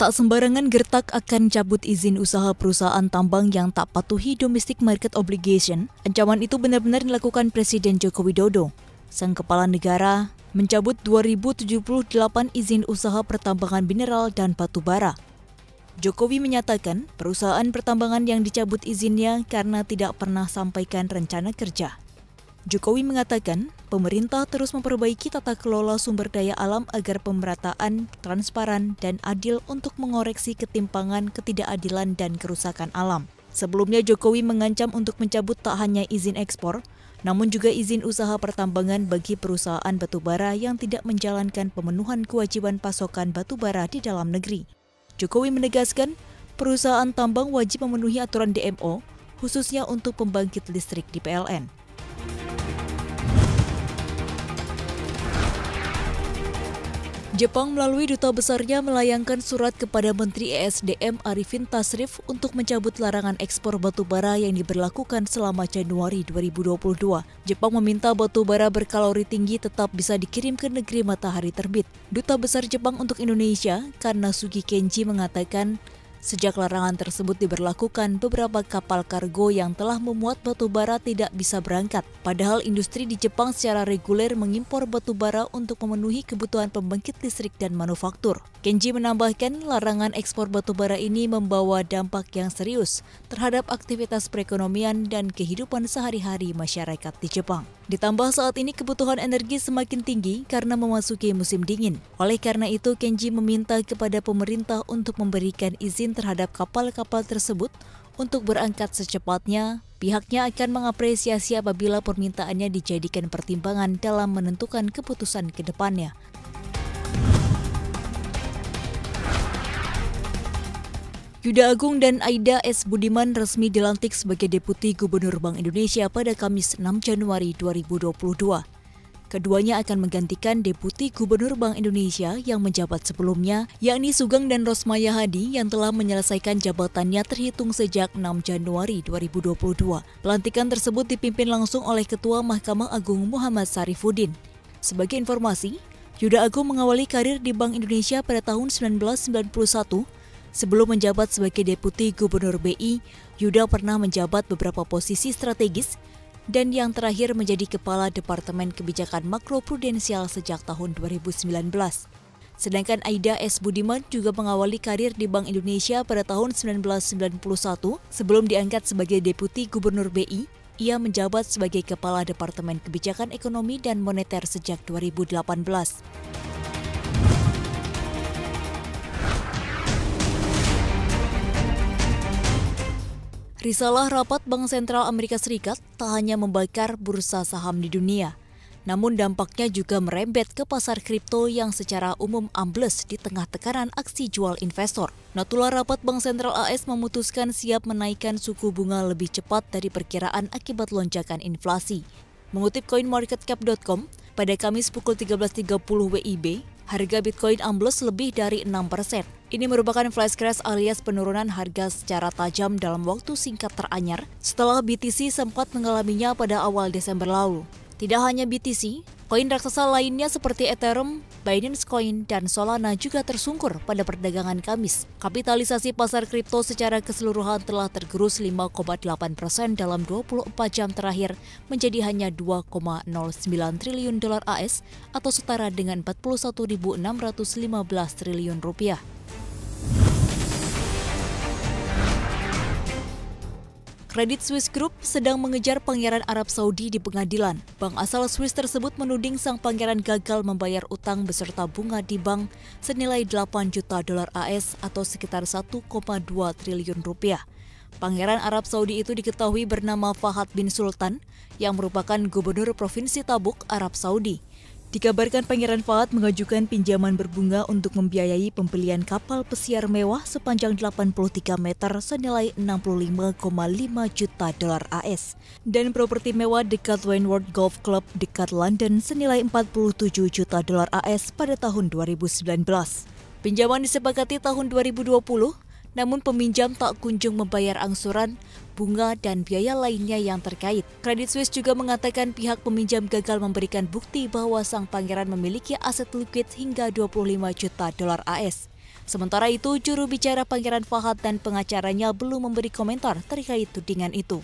Tak sembarangan gertak akan cabut izin usaha perusahaan tambang yang tak patuhi domestic market obligation. Ancaman itu benar-benar dilakukan Presiden Joko Widodo. Sang kepala negara mencabut 2078 izin usaha pertambangan mineral dan batu bara. Jokowi menyatakan perusahaan pertambangan yang dicabut izinnya karena tidak pernah sampaikan rencana kerja. Jokowi mengatakan pemerintah terus memperbaiki tata kelola sumber daya alam agar pemerataan, transparan, dan adil untuk mengoreksi ketimpangan, ketidakadilan, dan kerusakan alam. Sebelumnya Jokowi mengancam untuk mencabut tak hanya izin ekspor, namun juga izin usaha pertambangan bagi perusahaan batubara yang tidak menjalankan pemenuhan kewajiban pasokan batubara di dalam negeri. Jokowi menegaskan perusahaan tambang wajib memenuhi aturan DMO, khususnya untuk pembangkit listrik di PLN. Jepang melalui duta besarnya melayangkan surat kepada Menteri ESDM Arifin Tasrif untuk mencabut larangan ekspor batubara yang diberlakukan selama Januari 2022. Jepang meminta batubara berkalori tinggi tetap bisa dikirim ke negeri matahari terbit. Duta Besar Jepang untuk Indonesia, Kanasugi Kenji, mengatakan sejak larangan tersebut diberlakukan, beberapa kapal kargo yang telah memuat batubara tidak bisa berangkat. Padahal industri di Jepang secara reguler mengimpor batubara untuk memenuhi kebutuhan pembangkit listrik dan manufaktur. Kenji menambahkan larangan ekspor batubara ini membawa dampak yang serius terhadap aktivitas perekonomian dan kehidupan sehari-hari masyarakat di Jepang. Ditambah saat ini kebutuhan energi semakin tinggi karena memasuki musim dingin. Oleh karena itu, Kenji meminta kepada pemerintah untuk memberikan izin terhadap kapal-kapal tersebut untuk berangkat secepatnya. Pihaknya akan mengapresiasi apabila permintaannya dijadikan pertimbangan dalam menentukan keputusan ke depannya. Yuda Agung dan Aida S. Budiman resmi dilantik sebagai Deputi Gubernur Bank Indonesia pada Kamis 6 Januari 2022. Keduanya akan menggantikan Deputi Gubernur Bank Indonesia yang menjabat sebelumnya, yakni Sugeng dan Rosmaya Hadi yang telah menyelesaikan jabatannya terhitung sejak 6 Januari 2022. Pelantikan tersebut dipimpin langsung oleh Ketua Mahkamah Agung Muhammad Syarifuddin. Sebagai informasi, Yuda Agung mengawali karir di Bank Indonesia pada tahun 1991. Sebelum menjabat sebagai Deputi Gubernur BI, Yuda pernah menjabat beberapa posisi strategis dan yang terakhir menjadi Kepala Departemen Kebijakan Makroprudensial sejak tahun 2019. Sedangkan Aida S. Budiman juga mengawali karir di Bank Indonesia pada tahun 1991. Sebelum diangkat sebagai Deputi Gubernur BI, ia menjabat sebagai Kepala Departemen Kebijakan Ekonomi dan Moneter sejak 2018. Risalah rapat Bank Sentral Amerika Serikat tak hanya membakar bursa saham di dunia, namun dampaknya juga merembet ke pasar kripto yang secara umum ambles di tengah tekanan aksi jual investor. Notula rapat Bank Sentral AS memutuskan siap menaikkan suku bunga lebih cepat dari perkiraan akibat lonjakan inflasi. Mengutip coinmarketcap.com, pada Kamis pukul 13.30 WIB, harga Bitcoin ambles lebih dari 6%. Ini merupakan flash crash alias penurunan harga secara tajam dalam waktu singkat teranyar setelah BTC sempat mengalaminya pada awal Desember lalu. Tidak hanya BTC, koin raksasa lainnya seperti Ethereum, Binance Coin, dan Solana juga tersungkur pada perdagangan Kamis. Kapitalisasi pasar kripto secara keseluruhan telah tergerus 5,8% dalam 24 jam terakhir menjadi hanya 2,09 triliun dolar AS atau setara dengan 41.615 triliun rupiah. Credit Suisse Group sedang mengejar Pangeran Arab Saudi di pengadilan. Bank asal Swiss tersebut menuding sang pangeran gagal membayar utang beserta bunga di bank senilai 8 juta dolar AS atau sekitar 1,2 triliun rupiah. Pangeran Arab Saudi itu diketahui bernama Fahad bin Sultan yang merupakan gubernur Provinsi Tabuk, Arab Saudi. Dikabarkan Pangeran Fahad mengajukan pinjaman berbunga untuk membiayai pembelian kapal pesiar mewah sepanjang 83 meter senilai 65,5 juta dolar AS dan properti mewah dekat Wentworth Golf Club dekat London senilai 47 juta dolar AS pada tahun 2019. Pinjaman disepakati tahun 2020, namun peminjam tak kunjung membayar angsuran, bunga, dan biaya lainnya yang terkait. Credit Suisse juga mengatakan pihak peminjam gagal memberikan bukti bahwa sang pangeran memiliki aset likuid hingga 25 juta dolar AS. Sementara itu, juru bicara Pangeran Fahad dan pengacaranya belum memberi komentar terkait tudingan itu.